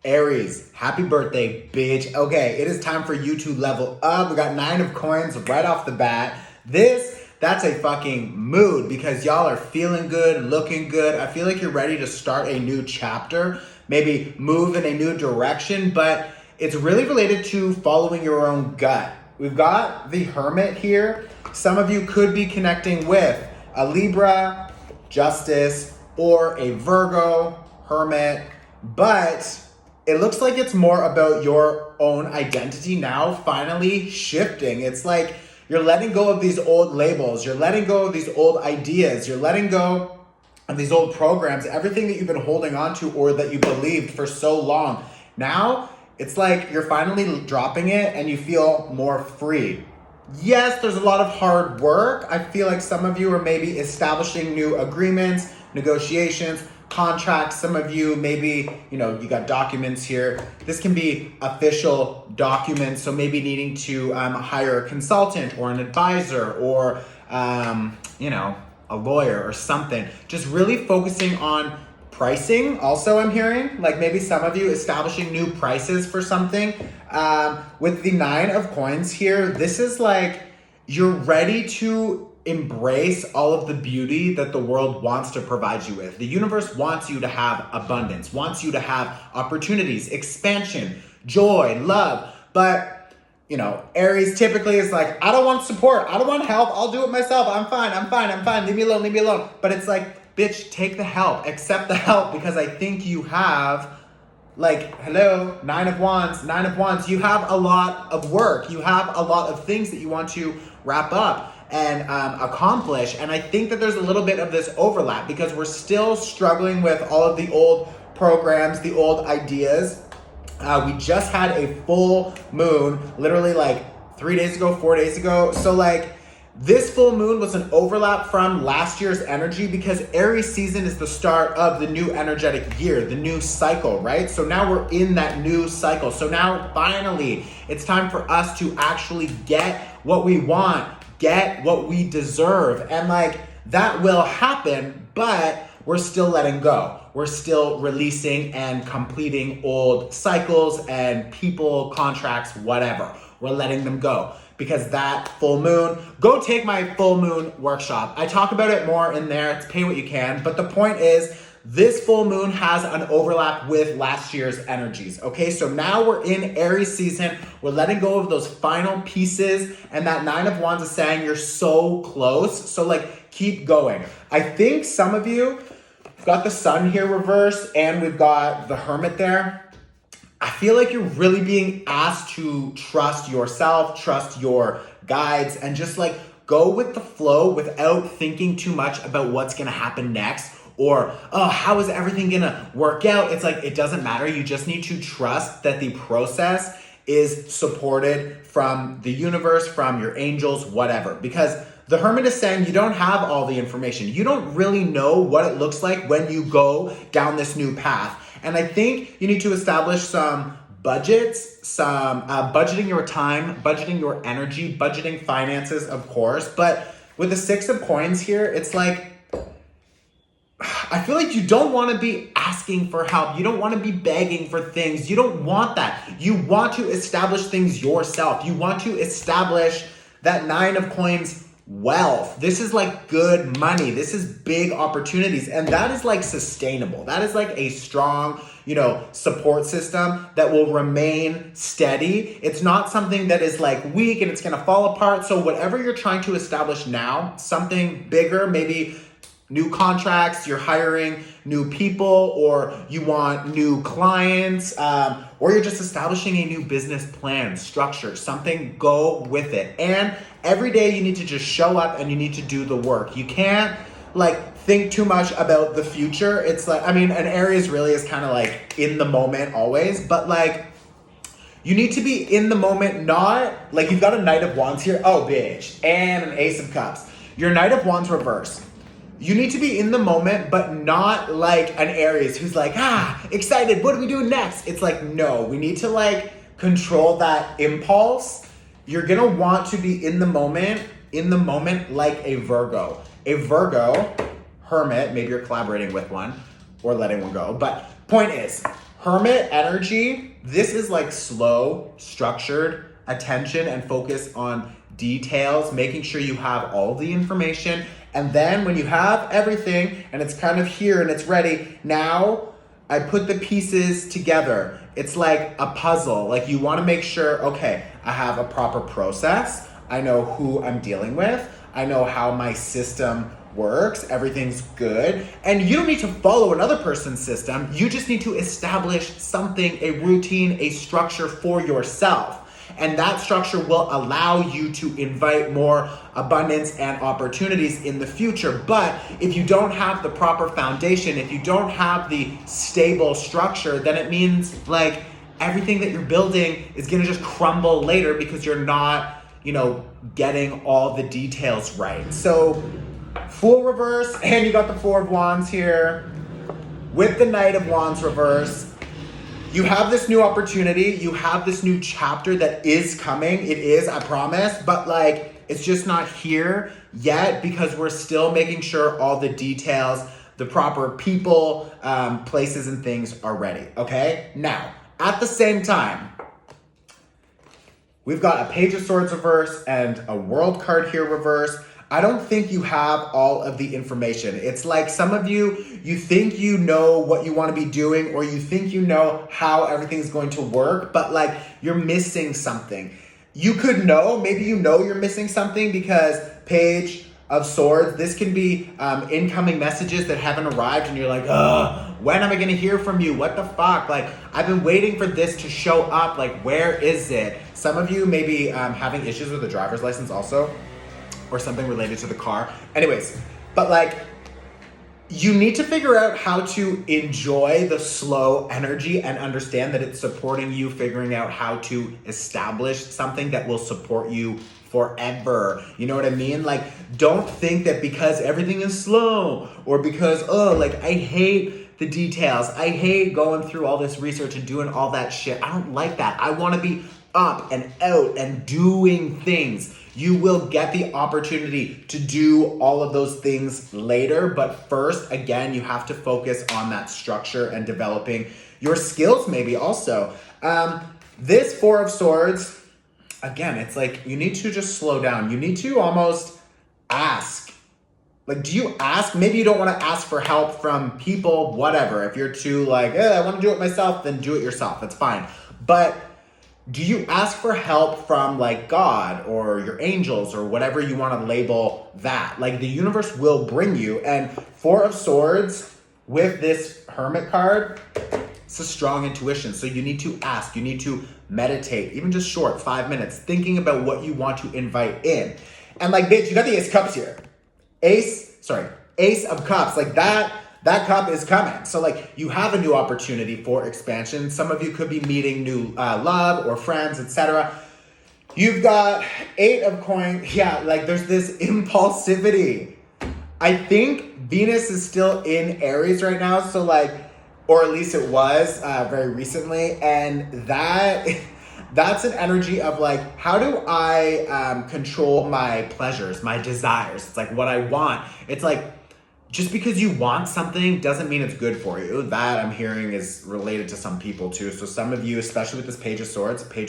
Aries, happy birthday, bitch. Okay, it is time for you to level up. We got 9 of coins right off the bat. That's a fucking mood because y'all are feeling good, looking good. I feel like you're ready to start a new chapter, maybe move in a new direction, but it's really related to following your own gut. We've got the Hermit here. Some of you could be connecting with a Libra, Justice, or a Virgo, Hermit, but it looks like it's more about your own identity now finally shifting. It's like you're letting go of these old labels. You're letting go of these old ideas. You're letting go of these old programs, everything that you've been holding on to or that you believed for so long. Now, it's like you're finally dropping it and you feel more free. Yes, there's a lot of hard work. I feel like some of you are maybe establishing new agreements, negotiations, contracts. Some of you maybe, you got documents here. This can be official documents. So maybe needing to hire a consultant or an advisor or, a lawyer or something. Just really focusing on pricing. Also, I'm hearing like maybe some of you establishing new prices for something. With the 9 of coins here, this is like you're ready to embrace all of the beauty that the world wants to provide you with. The universe wants you to have abundance, wants you to have opportunities, expansion, joy, love. But, Aries typically is like, I don't want support. I don't want help. I'll do it myself. I'm fine. Leave me alone. But it's like, bitch, take the help, accept the help, because I think you have hello, 9 of wands. You have a lot of work. You have a lot of things that you want to wrap up and accomplish. And I think that there's a little bit of this overlap because we're still struggling with all of the old programs, the old ideas. We just had a full moon, literally 3 days ago, 4 days ago. So this full moon was an overlap from last year's energy because Aries season is the start of the new energetic year, the new cycle, right? So now we're in that new cycle. So now finally, it's time for us to actually get what we want, get what we deserve. And that will happen, but we're still letting go. We're still releasing and completing old cycles and people, contracts, whatever. We're letting them go. Because that full moon, go take my full moon workshop. I talk about it more in there. It's pay what you can. But the point is, this full moon has an overlap with last year's energies. Okay, so now we're in Aries season. We're letting go of those final pieces. And that 9 of wands is saying you're so close. So keep going. I think some of you got the sun here reversed and we've got the hermit there. I feel like you're really being asked to trust yourself, trust your guides, and just go with the flow without thinking too much about what's gonna happen next or, how is everything gonna work out? It's it doesn't matter. You just need to trust that the process is supported from the universe, from your angels, whatever. Because the hermit is saying you don't have all the information. You don't really know what it looks like when you go down this new path. And I think you need to establish some budgets, some budgeting your time, budgeting your energy, budgeting finances, of course. But with the 6 of coins here, it's I feel like you don't want to be asking for help. You don't want to be begging for things. You don't want that. You want to establish things yourself. You want to establish that 9 of coins wealth. This is good money. This is big opportunities. And that is sustainable. That is a strong, support system that will remain steady. It's not something that is weak and it's going to fall apart. So whatever you're trying to establish now, something bigger, maybe new contracts, you're hiring new people, or you want new clients, or you're just establishing a new business plan, structure, something, go with it. And every day you need to just show up and you need to do the work. You can't think too much about the future. It's an Aries really is kind of in the moment always, but you need to be in the moment, not you've got a Knight of Wands here. Oh, bitch. And an Ace of Cups. Your Knight of Wands reverse. You need to be in the moment, but not an Aries who's excited. What are we doing next? It's no, we need to control that impulse. You're gonna want to be in the moment like a Virgo. A Virgo, hermit, maybe you're collaborating with one or letting one go. But point is, Hermit energy, this is like slow, structured attention and focus on details, making sure you have all the information. And then when you have everything and it's kind of here and it's ready, now I put the pieces together. It's like a puzzle. Like you want to make sure, okay, I have a proper process. I know who I'm dealing with. I know how my system works. Everything's good. And you don't need to follow another person's system. You just need to establish something, a routine, a structure for yourself. And that structure will allow you to invite more abundance and opportunities in the future. But if you don't have the proper foundation, if you don't have the stable structure, then it means like everything that you're building is gonna just crumble later because you're not, getting all the details right. So Fool reverse, and you got the Four of Wands here with the Knight of Wands reverse. You have this new opportunity. You have this new chapter that is coming. It is, I promise. But like, it's just not here yet because we're still making sure all the details, the proper people, places, and things are ready. Okay? Now, at the same time, we've got a Page of Swords reverse and a World card here reverse. I don't think you have all of the information. It's like some of you think you know what you want to be doing, or you think you know how everything's going to work, but like you're missing something. You could know, maybe you know you're missing something because Page of Swords, this can be incoming messages that haven't arrived and you're like, when am I gonna hear from you? What the fuck? Like, I've been waiting for this to show up. Like, where is it? Some of you may be having issues with a driver's license also, or something related to the car. Anyways, but like, you need to figure out how to enjoy the slow energy and understand that it's supporting you figuring out how to establish something that will support you forever. You know what I mean? Like, don't think that because everything is slow or because, I hate the details. I hate going through all this research and doing all that shit. I don't like that. I want to be up and out and doing things. You will get the opportunity to do all of those things later. But first, again, you have to focus on that structure and developing your skills maybe also. This Four of Swords, again, it's like you need to just slow down. You need to almost ask. Like, do you ask? Maybe you don't want to ask for help from people, whatever. If you're too like, I want to do it myself, then do it yourself. That's fine. But do you ask for help from like God or your angels or whatever you want to label that? Like, the universe will bring you. And Four of Swords with this Hermit card, it's a strong intuition. So you need to ask, you need to meditate, even just short 5 minutes, thinking about what you want to invite in. And like, bitch, you got the Ace of Cups here. Ace of Cups, like that cup is coming. So like, you have a new opportunity for expansion. Some of you could be meeting new love or friends, etc. You've got Eight of Coins. Yeah, like there's this impulsivity. I think Venus is still in Aries right now. So like, or at least it was very recently. And that's an energy of like, how do I control my pleasures, my desires? It's like what I want. It's like, just because you want something doesn't mean it's good for you. That I'm hearing is related to some people too. So some of you, especially with this Page of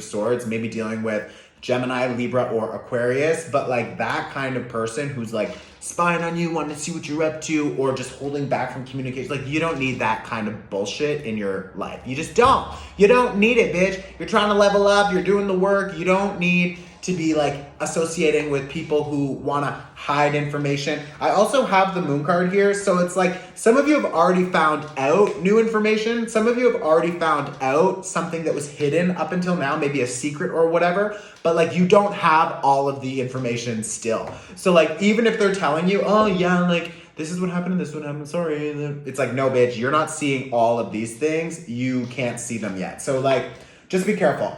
Swords, maybe dealing with Gemini, Libra, or Aquarius, but like that kind of person who's like spying on you, wanting to see what you're up to, or just holding back from communication. Like, you don't need that kind of bullshit in your life. You just don't. You don't need it, bitch. You're trying to level up. You're doing the work. You don't need to be like associating with people who want to hide information. I also have the Moon card here. So it's like some of you have already found out new information. Some of you have already found out something that was hidden up until now, maybe a secret or whatever, but like you don't have all of the information still. So like, even if they're telling you, oh yeah, like this is what happened and this is what happened, sorry. It's like, no, bitch, you're not seeing all of these things. You can't see them yet. So like, just be careful.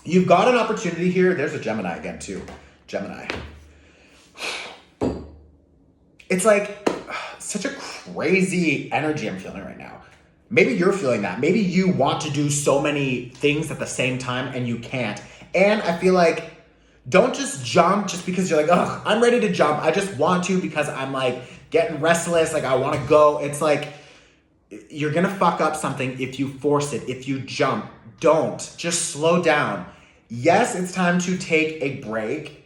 You've got an opportunity here. There's a Gemini again too. Gemini. It's like such a crazy energy I'm feeling right now. Maybe you're feeling that. Maybe you want to do so many things at the same time and you can't. And I feel like, don't just jump just because you're like, I'm ready to jump. I just want to because I'm like getting restless. Like, I want to go. It's like, you're gonna fuck up something if you force it, if you jump. Don't. Just slow down. Yes, it's time to take a break.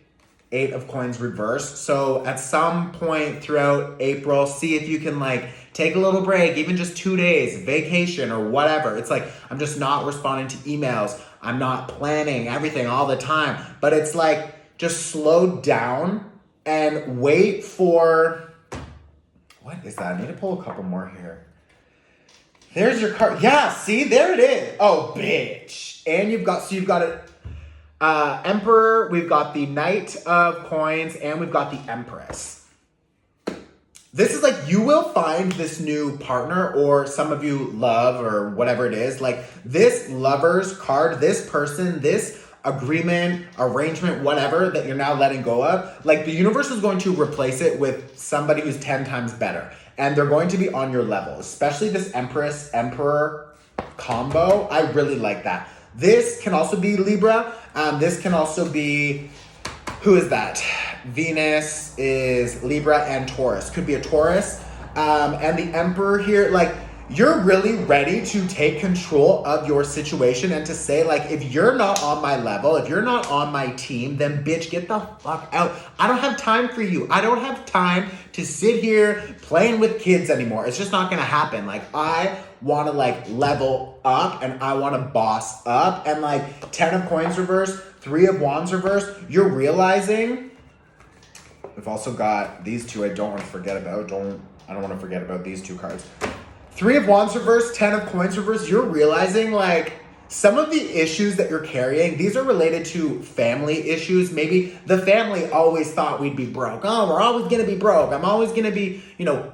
8 of Coins reverse. So at some point throughout April, see if you can like take a little break, even just 2 days, vacation or whatever. It's like, I'm just not responding to emails. I'm not planning everything all the time. But it's like, just slow down and wait for, what is that? I need to pull a couple more here. There's your card. Yeah, see, there it is. Oh, bitch. And you've got it. Emperor, we've got the Knight of Coins, and we've got the Empress. This is like, you will find this new partner, or some of you love, or whatever it is. Like, this Lover's card, this person, this agreement, arrangement, whatever that you're now letting go of, like, the universe is going to replace it with somebody who's 10 times better. And they're going to be on your level, especially this Empress, Emperor combo. I really like that. This can also be Libra. This can also be, who is that? Venus is Libra and Taurus. Could be a Taurus. And the Emperor here, like, you're really ready to take control of your situation and to say, like, if you're not on my level, if you're not on my team, then bitch, get the fuck out. I don't have time for you. I don't have time to sit here playing with kids anymore. It's just not gonna happen. Like, I wanna like level up and I wanna boss up. And like 10 of Coins reverse, 3 of Wands reverse, you're realizing, we've also got these two I don't wanna forget about. I don't wanna forget about these two cards. 3 of Wands reverse, 10 of Coins reverse, you're realizing like some of the issues that you're carrying, these are related to family issues. Maybe the family always thought we'd be broke. Oh, we're always gonna be broke. I'm always gonna be,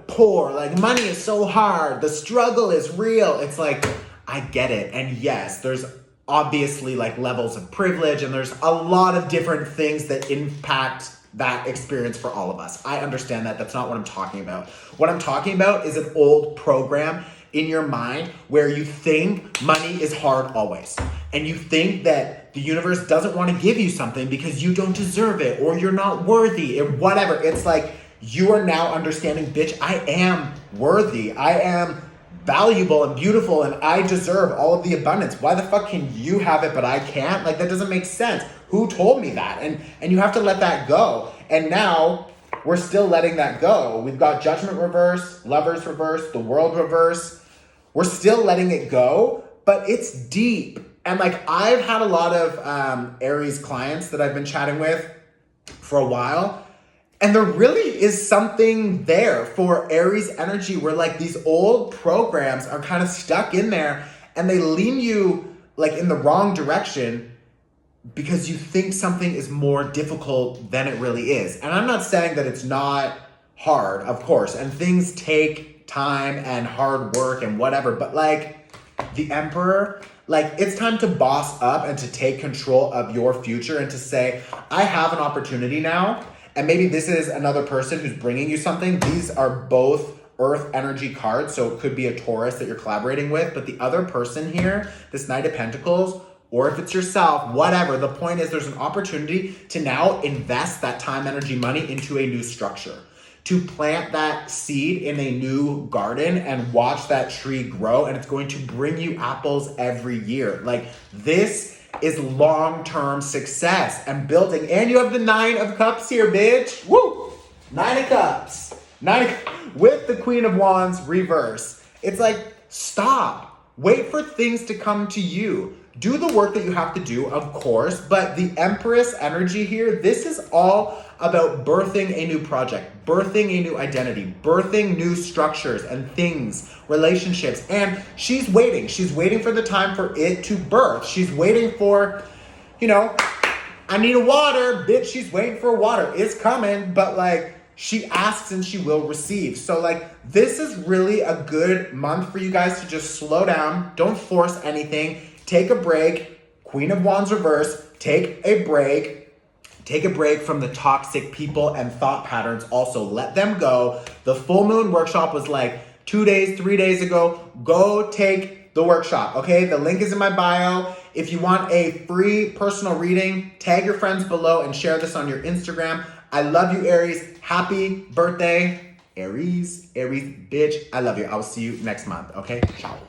poor. Like, money is so hard. The struggle is real. It's like, I get it. And yes, there's obviously like levels of privilege, and there's a lot of different things that impact that experience for all of us. I understand that. That's not what I'm talking about. What I'm talking about is an old program in your mind where you think money is hard always. And you think that the universe doesn't want to give you something because you don't deserve it, or you're not worthy, or whatever. It's like, you are now understanding, bitch, I am worthy. I am valuable and beautiful, and I deserve all of the abundance. Why the fuck can you have it but I can't? Like, that doesn't make sense. Who told me that? And you have to let that go. And now we're still letting that go. We've got Judgment reverse, Lovers reverse, the World reverse. We're still letting it go, but it's deep. And like, I've had a lot of Aries clients that I've been chatting with for a while. And there really is something there for Aries energy where like these old programs are kind of stuck in there, and they lean you like in the wrong direction because you think something is more difficult than it really is. And I'm not saying that it's not hard, of course, and things take time and hard work and whatever, but like the Emperor, like, it's time to boss up and to take control of your future and to say, I have an opportunity now. And maybe this is another person who's bringing you something. These are both Earth energy cards, so it could be a Taurus that you're collaborating with. But the other person here, this Knight of Pentacles, or if it's yourself, whatever, the point is there's an opportunity to now invest that time, energy, money into a new structure. To plant that seed in a new garden and watch that tree grow, and it's going to bring you apples every year. Like, this is long-term success and building. And you have the 9 of Cups here, bitch. Woo! 9 of Cups. With the Queen of Wands reverse. It's like, stop. Wait for things to come to you. Do the work that you have to do, of course, but the Empress energy here, this is all about birthing a new project, birthing a new identity, birthing new structures and things, relationships. And she's waiting. She's waiting for the time for it to birth. She's waiting for, I need a water, bitch. She's waiting for water. It's coming, but like, she asks and she will receive. So like, this is really a good month for you guys to just slow down. Don't force anything. Take a break. Queen of Wands reverse. Take a break. Take a break from the toxic people and thought patterns. Also, let them go. The full moon workshop was like 2 days, 3 days ago. Go take the workshop, okay? The link is in my bio. If you want a free personal reading, tag your friends below and share this on your Instagram. I love you, Aries. Happy birthday. Aries, bitch, I love you. I will see you next month, okay? Ciao.